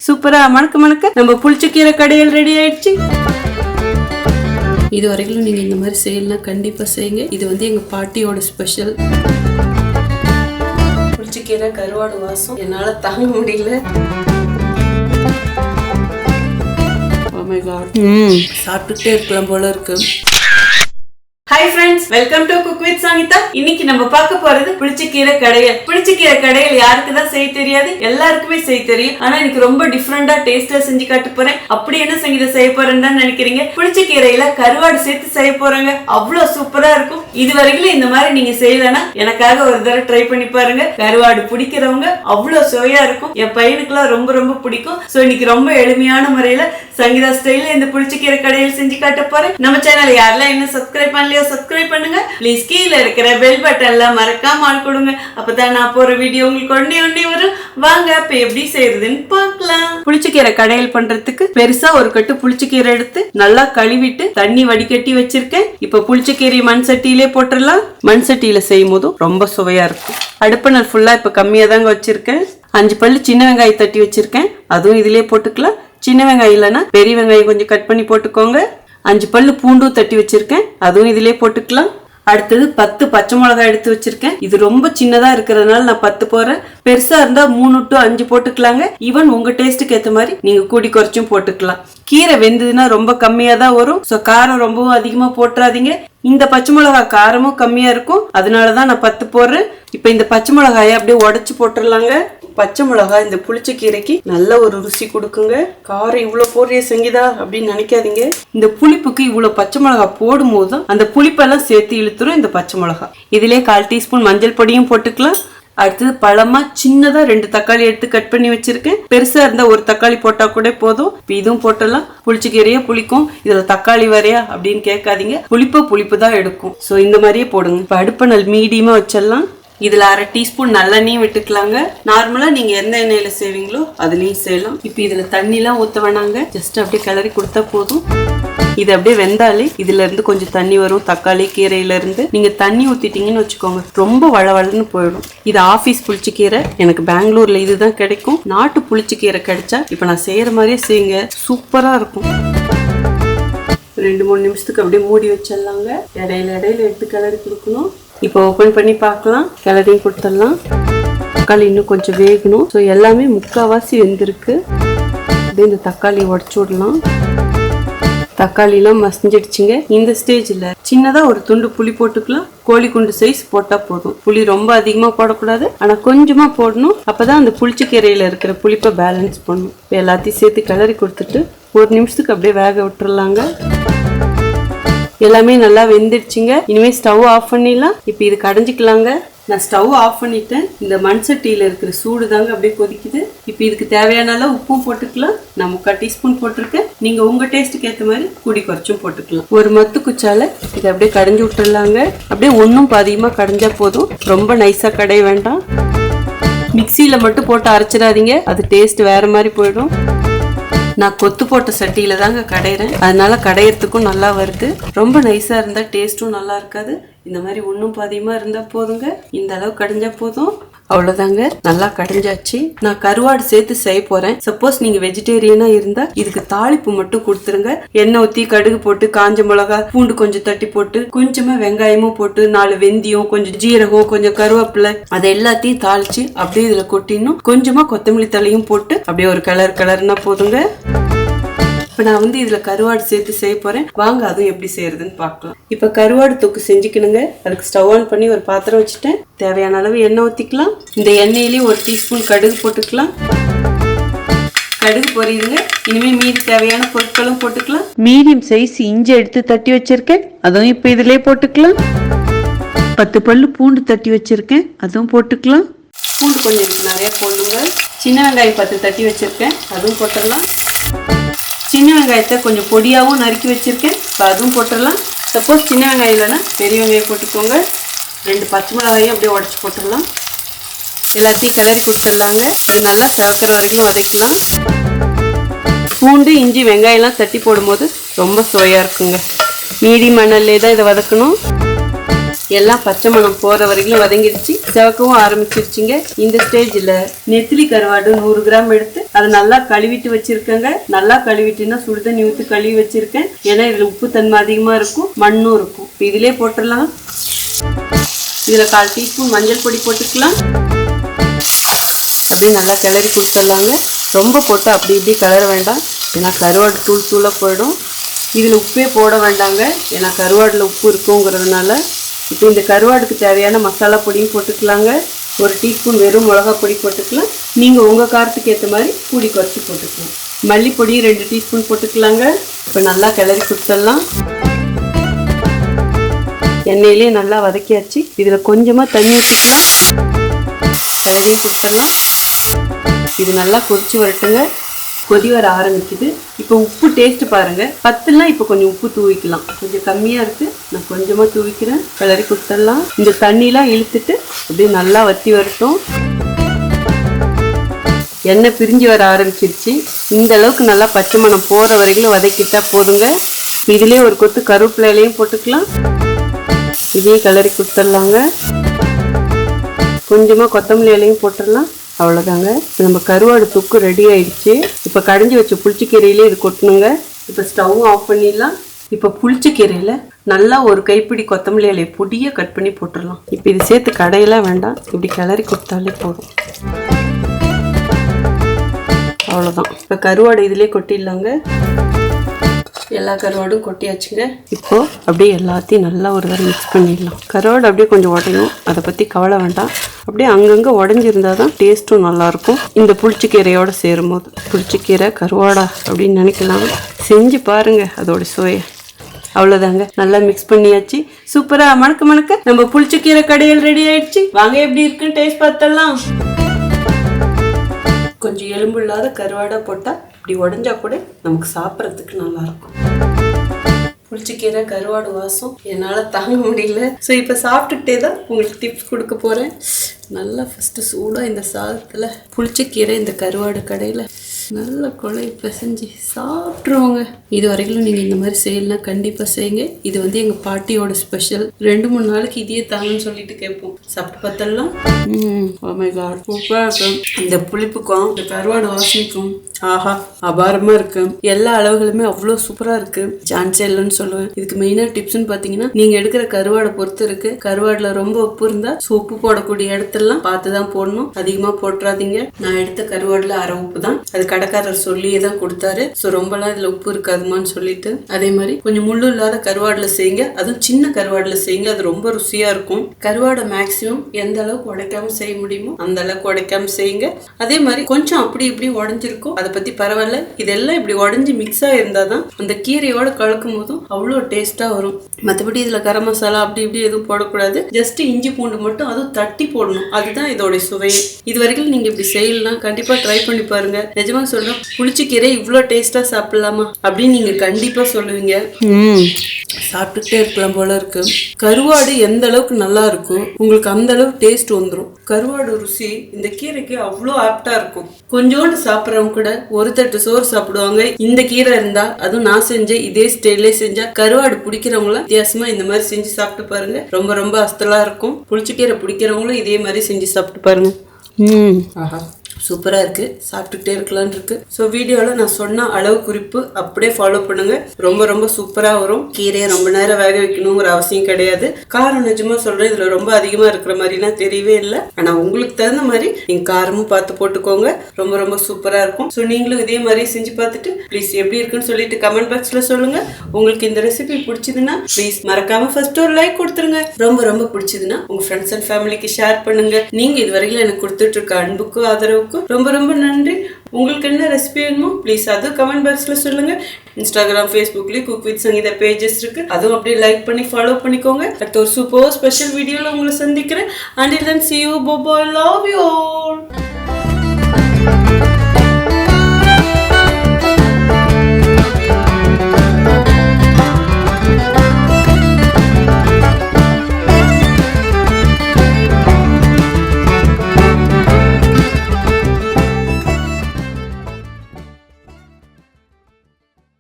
சூப்பரா மணக்க மணக்க நம்ம புளிச்சக்கீரை கடையில் ரெடி ஆயிடுச்சு. இது வரைக்கும் நீங்க இந்த மாதிரி செய்யலாம், கண்டிப்பா செய்யுங்க. இது எங்க பாட்டியோட ஸ்பெஷல். புளிச்சக்கீரை கருவாடு வாசம் என்னால தாங்க முடியல. Oh my God. சாப்பிட்டுட்டே இருக்கலாம் போல இருக்கு. Hi friends, welcome to cook with Sangeetha. இன்னைக்கு நம்ம பார்க்க போறது புளிச்சக்கீரை கடையல். புளிச்சக்கீரை கடையல் யாருக்கு தான் செய்ய தெரியாது, எல்லாருக்குமே செய்ய தெரியும். ஆனா எனக்கு ரொம்ப டிஃப்ரெண்டா டேஸ்டா செஞ்சு காட்ட போறேன். அப்படி என்ன சங்கீதா செய்ய போறேன்னு தான் நினைக்கிறீங்க? புளிச்சக்கீரையில கருவாடு சேர்த்து செய்ய போறாங்க. அவ்வளவு சூப்பரா இருக்கும். இது வரைக்கும் இந்த மாதிரி நீங்க செய்யலன்னா எனக்காக ஒரு தடவை ட்ரை பண்ணி பாருங்க. கருவாடு பிடிக்கிறவங்க அவ்வளவு சுவையா இருக்கும். என் பையனுக்குலாம் ரொம்ப ரொம்ப பிடிக்கும். சோ இன்னைக்கு ரொம்ப எளிமையான முறையில சங்கீதா ஸ்டைல்ல இந்த புளிச்சக்கீரை கடையல் செஞ்சு காட்ட போறேன். நம்ம சேனல் யாரெல்லாம் இன்னும் சப்ஸ்கிரைப் பண்ணலையோ சப்ஸ்கிரைப் பண்ணுங்க. ப்ளீஸ் கீழே இருக்கிற பெல் பட்டன்ல மறக்காம ஆல் கொடுங்க. அப்பதான் நான் போற வீடியோ உங்களுக்கு உடனே வரும். வாங்க இப்ப எப்படி செய்யறதுன்னு பார்க்கலாம். புளிச்சக்கீரை கடையல் பண்றதுக்கு பெருசா ஒரு கட்டு புளிச்சக்கீரை எடுத்து நல்லா கழுவிட்டு தண்ணி வடிகட்டி வச்சிருக்கேன். இப்ப புளிச்சக்கீரை மண் சட்டியிலே போட்டுடலாம். மண் சட்டியில செய்யும் போதும் ரொம்ப சுவையா இருக்கும். அடுப்பணல் ஃபுல்லா இப்ப கம்மியா தாங்க வச்சிருக்கேன். 5 பல்லு சின்ன வெங்காயம் தட்டி வச்சிருக்கேன். அதுவும் இதுலயே போட்டுக்கலாம். சின்ன வெங்காயம் இல்லைன்னா பெரிய வெங்காயம் கொஞ்சம் கட் பண்ணி போட்டுக்கோங்க. 5 பல்லு பூண்டும் தட்டி வச்சிருக்கேன். அதுவும் இதுலயே போட்டுக்கலாம். அடுத்தது 10 பச்சை மிளகாய் எடுத்து வச்சிருக்கேன். இது ரொம்ப சின்னதா இருக்கிறதுனால நான் 10 போறேன். பெருசா இருந்தா 3 to 5 போட்டுக்கலாங்க. ஈவன் உங்க டேஸ்ட்டுக்கு ஏத்த மாதிரி நீங்க கூடி குறைச்சும் போட்டுக்கலாம். கீரை வெந்ததுன்னா ரொம்ப கம்மியா தான் வரும். சோ காரம் ரொம்பவும் அதிகமா போட்டுறாதீங்க. இந்த பச்சை மிளகாய் காரமும் கம்மியா இருக்கும், அதனாலதான் நான் 10 போடுறேன். இப்ப இந்த பச்சை மிளகாயை அப்படியே உடைச்சு போட்டுடலாங்க. பச்சை மிளகாய் இந்த புளிச்சக்கீரைக்கு நல்ல ஒரு ருசி கொடுக்குங்க. காரம் இவ்வளவு போடுறிய சங்கீதா அப்படின்னு நினைக்காதீங்க. இந்த புளிப்புக்கு இவ்வளவு பச்சை மிளகாய் போடும் போதுதான் அந்த புளிப்பெல்லாம் சேர்த்து இழுத்துரும் இந்த பச்சை மிளகாய். இதுலயே 1/4 டீஸ்பூன் மஞ்சள் பொடியும் போட்டுக்கலாம். அடுத்தது பழமா சின்னதா 2 தக்காளி எடுத்து கட் பண்ணி வச்சிருக்கேன். பெருசா இருந்தா ஒரு தக்காளி போட்டா கூட போதும். இதுவும் போட்டலாம். புளிச்சக்கீரையே புளிக்கும், இதுல தக்காளி வரையா அப்படின்னு கேட்காதீங்க. புளிப்பு தான் எடுக்கும். சோ இந்த மாதிரியே போடுங்க. இப்ப அடுப்பணல் மீடியமா வச்சிடலாம். இதுல 1/2 டீஸ்பூன் நல்லெண்ணெயும் விட்டுக்கலாங்க. நார்மலா நீங்க எந்த எண்ணெயில செய்வீங்களோ அதுலயும் செய்யலாம். இப்ப இதுல தண்ணி எல்லாம் ஊத்த வேணாங்க. ஜஸ்ட் அப்படியே கிளறி கொடுத்தா போதும். இது அப்படியே வெந்தாலே இதுல இருந்து கொஞ்சம் தண்ணி வரும். தக்காளி கீரையில இருந்து நீங்க தண்ணி ஊத்திட்டீங்கன்னு வச்சுக்கோங்க, ரொம்ப வளவளன்னு போயிடும். இது ஆபீஸ் புளிச்சக்கீரை. எனக்கு பெங்களூர்ல இதுதான் கிடைக்கும். நாட்டு புளிச்சக்கீரை கிடைச்சா இப்ப நான் செய்யற மாதிரியே செய்யுங்க, சூப்பரா இருக்கும். 2-3 நிமிஷத்துக்கு அப்படியே மூடி வச்சிடலாங்க. இடையில எடுத்து கிளறி கொடுக்கணும். இப்போ ஓபன் பண்ணி பார்க்கலாம். கிளறியும் கொடுத்துடலாம். தக்காளி இன்னும் கொஞ்சம் வேகணும். ஸோ எல்லாமே முக்கால்வாசி வெந்திருக்கு. அப்படியே இந்த தக்காளி உடச்சு விடலாம். தக்காளி எல்லாம் மசிஞ்சிடுச்சுங்க. இந்த ஸ்டேஜ்ல சின்னதா ஒரு துண்டு புளி போட்டுக்கலாம். கோழி குண்டு சைஸ் போட்டா போதும். புளி ரொம்ப அதிகமா போடக்கூடாது, ஆனா கொஞ்சமா போடணும். அப்பதான் அந்த புளிச்சக்கீரையில இருக்கிற புளிப்பை பேலன்ஸ் பண்ணும். எல்லாத்தையும் சேர்த்து கிளறி கொடுத்துட்டு 1 நிமிஷத்துக்கு அப்படியே வேக விட்டுறலாங்க. எல்லாமே நல்லா வெந்துடுச்சுங்க. இனிமே ஸ்டவ் ஆஃப் பண்ணிடலாம். இப்ப இது கடைஞ்சிக்கலாங்க. நான் ஸ்டவ் ஆஃப் பண்ணிட்டேன். இந்த மண் சட்டியில இருக்கிற சூடு தாங்க அப்படியே கொதிக்குது. இப்ப இதுக்கு தேவையான அளவு உப்பும் போட்டுக்கலாம். நான் 3/4 டீஸ்பூன் போட்டிருக்கேன். நீங்க உங்க டேஸ்ட்டுக்கு ஏற்ற மாதிரி கூடி குறைச்சும் போட்டுக்கலாம். ஒரு மத்து குச்சால இதை அப்படியே கடைஞ்சு விட்டுடலாங்க. அப்படியே ஒன்னும் பாதியமா கடைஞ்சா போதும். ரொம்ப நைஸா கடைய வேண்டாம். மிக்சியில மட்டும் போட்டு அரைச்சிடாதீங்க, அது டேஸ்ட் வேற மாதிரி போயிடும். நான் கொத்து போட்ட சட்டியில தாங்க கடையிறேன், அதனால கடையறதுக்கும் நல்லா வருது. ரொம்ப நைஸா இருந்தா டேஸ்டும் நல்லா இருக்காது. இந்த மாதிரி ஒன்னும் பாதியமா இருந்தா போதுங்க. இந்த அளவு கடைஞ்சா போதும். அவ்வளவுதாங்க, நல்லா கடைஞ்சாச்சு. நான் கருவாடு சேர்த்து செய்ய போறேன். சப்போஸ் நீங்க வெஜிடேரியனா இருந்தா இதுக்கு தாளிப்பு மட்டும் கொடுத்துருங்க. எண்ணெய் ஊத்தி கடுகு போட்டு காஞ்ச மிளகா பூண்டு கொஞ்சம் தட்டி போட்டு கொஞ்சமா வெங்காயமும் போட்டு 4 வெந்தயம் கொஞ்சம் ஜீரகம் கொஞ்சம் கருவேப்பிலை அதை எல்லாத்தையும் தாளிச்சு அப்படியே இதுல கொட்டிடணும். கொஞ்சமா கொத்தமல்லி தலையும் போட்டு அப்படியே ஒரு கலர்னா போதுங்க. இப்ப நான் இதுல கருவாடு சேர்த்து செய்ய போறேன். வாங்க அதுவும் எப்படி செய்யறதுன்னு பார்க்கலாம். இப்ப கருவாடு தொக்கு செஞ்சுக்கணுங்க. அதுக்கு ஸ்டவ் ஆன் பண்ணி ஒரு பாத்திரம் வச்சுட்டேன். தேவையான அளவு எண்ணெய் ஊத்திக்கலாம். இந்த எண்ணெயிலேயே 1 டீஸ்பூன் கடுகு போட்டுக்கலாம். கடுகு பொரியுதுங்க. இனிமே மீதி தேவையான பொருட்களும் போட்டுக்கலாம். மீடியம் சைஸ் இஞ்சி எடுத்து தட்டி வச்சிருக்கேன், அதுவும் இப்ப இதுலயே போட்டுக்கலாம். 10 பல்லு பூண்டு தட்டி வச்சிருக்கேன், அதுவும் போட்டுக்கலாம். பூண்டு கொஞ்சம் நிறைய போடணுங்க. சின்ன வெங்காயம் 10 தட்டி வச்சிருக்கேன், அதுவும் போட்டுடலாம். சின்ன வெங்காயத்தை கொஞ்சம் பொடியாகவும் நறுக்கி வச்சிருக்கேன், அதுவும் போட்டுடலாம். சப்போஸ் சின்ன வெங்காயம் இல்லைன்னா பெரிய வெங்காயம் போட்டுக்கோங்க. 2 பச்சை மிளகாயும் அப்படியே உடச்சி போட்டுடலாம். எல்லாத்தையும் கிளறி கொடுத்துடலாங்க. இது நல்லா சவக்கிற வரைக்கும் வதக்கலாம். பூண்டு இஞ்சி வெங்காயம்லாம் தட்டி போடும்போது ரொம்ப சுவையாக இருக்குங்க. மீடியம் மணல்லே தான் இதை வதக்கணும். எல்லாம் பச்சை மணம் போகிற வரைக்கும் வதங்கிடுச்சு. சிவக்கவும் ஆரம்பிச்சிருச்சிங்க. இந்த ஸ்டேஜில் நெத்திலி கருவாடு 100 கிராம் எடுத்து அதை நல்லா கழுவிட்டு வச்சிருக்கேங்க. நல்லா கழுவிட்டுன்னா சுடுதண்ணி ஊற்றி கழுவி வச்சிருக்கேன். ஏன்னா இதில் உப்பு தன்மை அதிகமாக இருக்கும், மண்ணும் இருக்கும். இப்போ இதிலே போட்டுடலாம். இதில் 1/4 டீஸ்பூன் மஞ்சள் பொடி போட்டுக்கலாம். அப்படியே நல்லா கிளறி கொடுத்துடலாங்க. ரொம்ப போட்டு அப்படி இப்படி கிளற வேண்டாம், ஏன்னா கருவாடு தூளாக போயிடும். இதில் உப்பே போட வேண்டாங்க, ஏன்னா கருவாடில் உப்பு இருக்குங்கிறதுனால. இப்போ இந்த கருவாடுக்கு தேவையான மசாலா பொடியும் போட்டுக்கலாங்க. 1 டீஸ்பூன் வெறும் மிளகா பொடி போட்டுக்கலாம். நீங்கள் உங்கள் காரத்துக்கு ஏற்ற மாதிரி கூடி குறைச்சி போட்டுக்கலாம். மல்லிப்பொடி 2 டீஸ்பூன் போட்டுக்கலாங்க. இப்போ நல்லா கிளறி கொடுத்துடலாம். எண்ணெயிலே நல்லா வதக்கியாச்சு. இதில் கொஞ்சமாக தண்ணி ஊற்றிக்கலாம். கிளறியும் கொடுத்துடலாம். இது நல்லா கொதிச்சு வரட்டுங்க. கொதி வர ஆரம்பிக்குது. இப்போ உப்பு டேஸ்ட் பாருங்க. 10னா இப்போ கொஞ்சம் உப்பு தூவிக்கலாம். கொஞ்சம் கம்மியாக இருக்குது, நான் கொஞ்சமாக தூவிக்கிறேன். கிளறி கொடுத்துடலாம். இந்த தண்ணிலாம் இழுத்துட்டு அப்படியே நல்லா வற்றி வரட்டும். எண்ணெய் பிரிஞ்சு வர ஆரம்பிச்சிருச்சு. இந்த அளவுக்கு நல்லா பச்சை மணம் போகிற வரைக்கும் வதக்கிட்டா போதுங்க. இதுலேயே ஒரு கொத்து கருவேப்பிலையிலையும் போட்டுக்கலாம். இதையும் கிளறி கொடுத்துடலாங்க. கொஞ்சமாக கொத்தமல்லி இலையும் போட்டுடலாம். அவ்வளோதாங்க. இப்போ நம்ம கருவாடு தொக்கு ரெடி ஆயிடுச்சு. இப்போ கடைஞ்சி வச்ச புளிச்சக்கீரையிலே இது கொட்டணுங்க. இப்போ ஸ்டவ்வும் ஆஃப் பண்ணிடலாம். இப்போ புளிச்சக்கீரையில் நல்லா ஒரு கைப்பிடி கொத்தமல்லி இலையை பொடியாக கட் பண்ணி போட்டுடலாம். இப்போ இது சேர்த்து கடையெல்லாம் வேண்டாம், இப்படி கிளறி கொடுத்தாலே போதும். அவ்வளோதான். இப்போ கருவாடு இதிலே கொட்டிடலாங்க. எல்லா கருவாடும் கொட்டியாச்சுங்க. இப்போ அப்படியே எல்லாத்தையும் நல்லா ஒரு தடவை மிக்ஸ் பண்ணிடலாம். கருவாடு அப்படியே கொஞ்சம் உடையும், அதை பற்றி கவலை வேண்டாம். அப்படியே அங்கங்கே உடஞ்சிருந்தா தான் டேஸ்ட்டும் நல்லாயிருக்கும். இந்த புளிச்சக்கீரையோடு சேரும்போது புளிச்சக்கீரை கருவாடா அப்படின்னு நினைக்கலாம். செஞ்சு பாருங்க அதோட சுவையை. அவ்வளோதாங்க. நல்லா மிக்ஸ் பண்ணியாச்சு. சூப்பராக மணக்க மணக்க நம்ம புளிச்சக்கீரை கடையில் ரெடி ஆயிடுச்சு. வாங்க எப்படி இருக்குன்னு டேஸ்ட் பார்த்தலாம். கொஞ்சம் எலும்பு இல்லாத கருவாடாக போட்டால் இப்படி உடஞ்சா கூட நமக்கு சாப்பிட்றதுக்கு நல்லாயிருக்கும். புளிச்சக்கீரை கருவாடு வாசம் என்னால் தாங்க முடியல. ஸோ இப்போ சாப்பிட்டுட்டே தான் உங்களுக்கு டிப்ஸ் கொடுக்க போகிறேன். நல்லா ஃபஸ்ட்டு சூடாக இந்த சாதத்தில் புளிச்சக்கீரை இந்த கருவாடு கடையில் நல்லா கொலை பிசைஞ்சு சாப்பிட்ருவோங்க. இது வரைக்கும் நீங்கள் இந்த மாதிரி செய்யலாம், கண்டிப்பாக செய்யுங்க. இது எங்கள் பாட்டியோட ஸ்பெஷல். 2-3 நாளைக்கு இதையே தாங்கன்னு சொல்லிட்டு கேட்போம். சாப்பிட்டு பார்த்தலாம். ஓ மை காட், சூப்பராக இருக்கும். இந்த புளிப்புக்கும் இந்த கருவாடு வாசனைக்கும் ஆஹா அபாரமாக இருக்கு. எல்லா அளவுகளுமே அவ்வளோ சூப்பராக இருக்கு. சான்ஸே இல்லைன்னு சொல்லுவேன். இதுக்கு மெயினாக டிப்ஸ்ன்னு பார்த்தீங்கன்னா, நீங்கள் எடுக்கிற கருவாடை பொறுத்து இருக்கு. கருவாடில் ரொம்ப உப்பு இருந்தால் உப்பு போடக்கூடிய இடத்துலலாம் பார்த்து தான் போடணும். அதிகமாக போட்டுறாதீங்க. நான் எடுத்த கருவாடில் 1/2 உப்பு தான். அது கடைக்காரர் சொல்லியே தான் கொடுத்தாரு. ஸோ ரொம்பலாம் இதில் உப்பு இருக்காதுமான்னு சொல்லிட்டு. அதே மாதிரி கொஞ்சம் முள்ளு இல்லாத கருவாடில் செய்யுங்க. அதுவும் சின்ன கருவாடில் செய்யுங்க. அது ரொம்ப ருசியாக இருக்கும். கருவாடை மேக்ஸிமம் எந்த அளவுக்கு உடைக்காம செய்ய முடியுமோ அந்த அளவுக்கு உடைக்காம செய்யுங்க. அதே மாதிரி கொஞ்சம் அப்படி இப்படி உடஞ்சிருக்கும், அதை பற்றி பரவாயில்ல. இதெல்லாம் இப்படி உடஞ்சி மிக்ஸ் ஆகிருந்தால் தான் அந்த கீரையோட கலக்கும் போதும் அவ்வளோ டேஸ்ட்டாக வரும். மற்றபடி இதில் கரம் மசாலா அப்படி இப்படி எதுவும் போடக்கூடாது. ஜஸ்ட் இஞ்சி பூண்டு மட்டும் அதுவும் தட்டி போடணும். அதுதான் இதோட சுவையே. இது வரைக்கும் நீங்கள் இப்படி செய்யலாம், கண்டிப்பாக ட்ரை பண்ணி பாருங்க. நிஜமாக சொல்றேன், புளிச்சக்கீரை இவ்வளோ டேஸ்டா சாப்பிடலாமா அப்படின்னு நீங்க கண்டிப்பா சொல்லுவீங்க. சாப்பிட்டுட்டே இருக்கலாம் போல இருக்கு. கருவாடு எந்த அளவுக்கு நல்லா இருக்கும் உங்களுக்கு அந்த அளவுக்கு டேஸ்ட் வந்துடும். கருவாடு ருசி இந்த கீரைக்கு அவ்வளோ ஆப்டா இருக்கும். கொஞ்சோண்டு சாப்பிட்றவங்க கூட ஒரு தட்டு சோறு சாப்பிடுவாங்க. இந்த கீரை இருந்தா, அதுவும் நான் செஞ்ச இதே ஸ்டைல்லே செஞ்சா கருவாடு பிடிக்கிறவங்களும் வித்தியாசமா இந்த மாதிரி செஞ்சு சாப்பிட்டு பாருங்க. ரொம்ப ரொம்ப அஸ்தலா இருக்கும். புளிச்சக்கீரை பிடிக்கிறவங்களும் இதே மாதிரி செஞ்சு சாப்பிட்டு பாருங்க. ஆஹா சூப்பராக இருக்குது. சாப்பிட்டுட்டே இருக்கலான் இருக்கு. ஸோ வீடியோவில் நான் சொன்ன அளவு குறிப்பு அப்படியே ஃபாலோ பண்ணுங்க. ரொம்ப ரொம்ப சூப்பராக வரும். கீரையை ரொம்ப நேரம் வேக வைக்கணுங்கிற அவசியம் கிடையாது. காரம் நிஜமாக சொல்கிறேன், இதில் ரொம்ப அதிகமாக இருக்கிற மாதிரிலாம் தெரியவே இல்லை. ஆனால் உங்களுக்கு தகுந்த மாதிரி நீங்கள் காரமும் பார்த்து போட்டுக்கோங்க. ரொம்ப ரொம்ப சூப்பராக இருக்கும். ஸோ நீங்களும் இதே மாதிரி செஞ்சு பார்த்துட்டு ப்ளீஸ் எப்படி இருக்குன்னு சொல்லிட்டு கமெண்ட் பாக்ஸில் சொல்லுங்கள். உங்களுக்கு இந்த ரெசிபி பிடிச்சதுன்னா ப்ளீஸ் மறக்காமல் ஃபர்ஸ்ட் ஒரு லைக் கொடுத்துருங்க. ரொம்ப ரொம்ப பிடிச்சதுன்னா உங்கள் ஃப்ரெண்ட்ஸ் அண்ட் ஃபேமிலிக்கு ஷேர் பண்ணுங்க. நீங்கள் இது வரைக்கும் எனக்கு கொடுத்துட்டு இருக்க அன்புக்கு ஆதரவு ரொம்ப ரொம்ப நன்றி. உங்களுக்கு என்ன ரெசிபி வேணுமோ ப்ளீஸ் அதுவும் கமெண்ட் பாக்ஸ்ல சொல்லுங்க. இன்ஸ்டாகிராம், ஃபேஸ்புக்லயும் குக் வித் சங்கீதா பேஜஸ் இருக்கு. அதுவும் அப்படியே லைக் பண்ணி ஃபாலோ பண்ணிக்கோங்க. அடுத்த ஒரு சூப்பர் ஸ்பெஷல் வீடியோல உங்களை சந்திக்கிறேன். Until then, see you. Bye bye. Love you all.